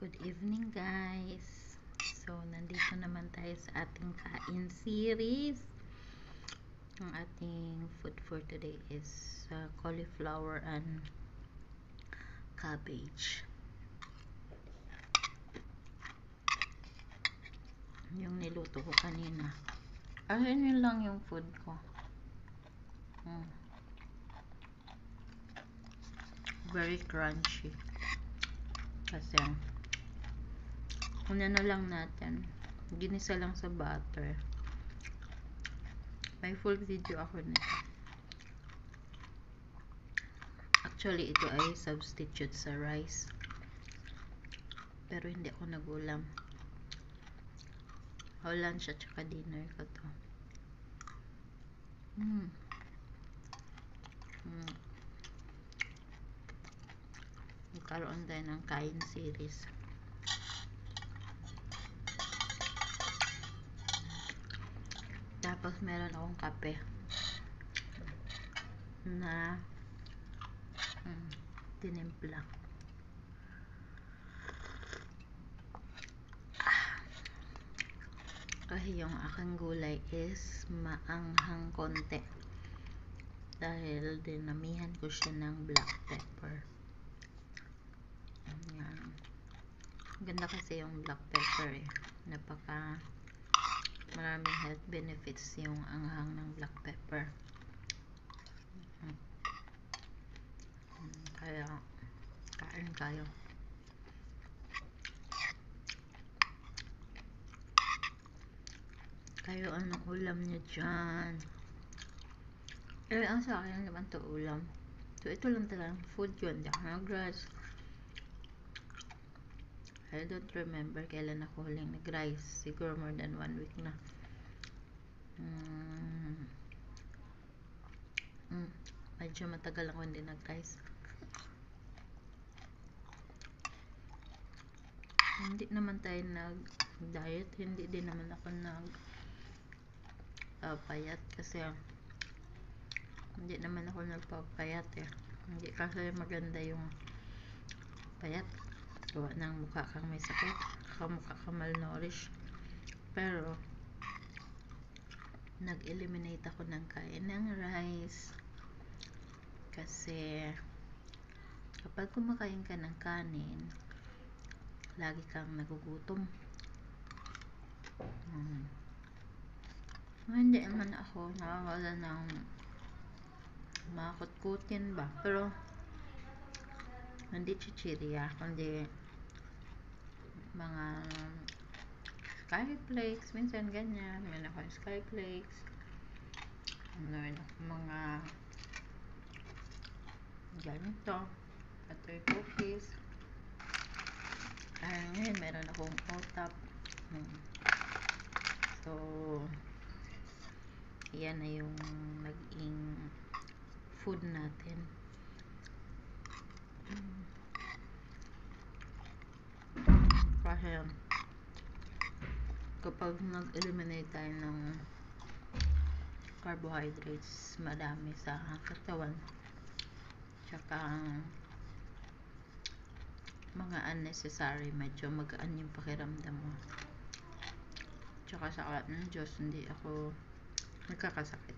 Good evening guys. So, nandito naman tayo sa ating kain series. Ang ating food for today is cauliflower and cabbage. Yung niluto ko kanina. Yun lang yung food ko. Very crunchy. Kasi una na lang natin, ginisa lang sa butter. May full video ako nito. Actually, ito ay substitute sa rice. Pero hindi ako nagulam. Lunch at saka dinner ko to. Nagkaroon tayo ng kain series. Tapos meron akong kape na tinimpla. Kasi yung aking gulay is maanghang konti. Dahil dinamihan ko siya ng black pepper. Ayan. Ganda kasi yung black pepper eh. Maraming health benefits yung anghang ng black pepper. Kaya kain tayo. Kayo anong ulam niyo dyan? Ang sa akin naman to ulam. So ito lang talagang food yun. Di ako nag-rice. I don't remember kailan ako huling nag-rice. Siguro more than 1 week na. Medyo matagal ako hindi nag-rice. Hindi naman tayo nag-diet. Hindi din naman ako payat kasi hindi naman ako nagpapayat eh. Hindi kasi maganda yung payat. Gawa ng mukha kang may sakit, mukha kang malnourished. Pero nag-eliminate ako ng kain ng rice kasi kapag kumakain ka ng kanin, lagi kang nagugutom. Hindi naman ako nakakala ng makutkutin ba, pero hindi chichirya, kundi mga skyflakes, minsan ganyan. Meron ako skyflakes, meron ako mga ganito, butter cookies. Ngayon meron akong otap. So yan na yung naging food natin. Kasi kapag nag-eliminate tayo ng carbohydrates, madami sa katawan, tsaka mga unnecessary, medyo magaan yung pakiramdam mo. Tsaka sa alat ng Diyos, hindi ako nagkakasakit.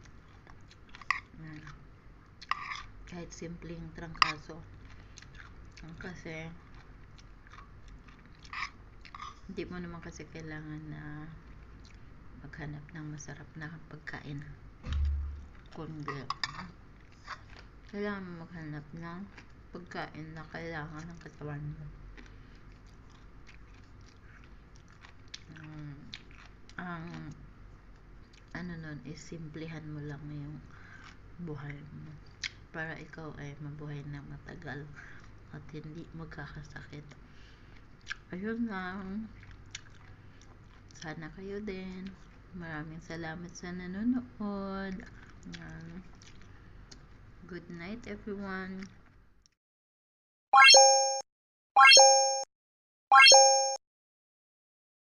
Kahit simpleng trangkaso. Kasi hindi mo naman kasi kailangan na maghanap ng masarap na pagkain, kundi kailangan mo maghanap ng pagkain na kailangan ng katawan mo. Ang nun is simplihan mo lang yung buhay mo para ikaw ay mabuhay na matagal at hindi magkakasakit. Ayun lang. Sana kayo din. Maraming salamat sa nanonood. Good night everyone.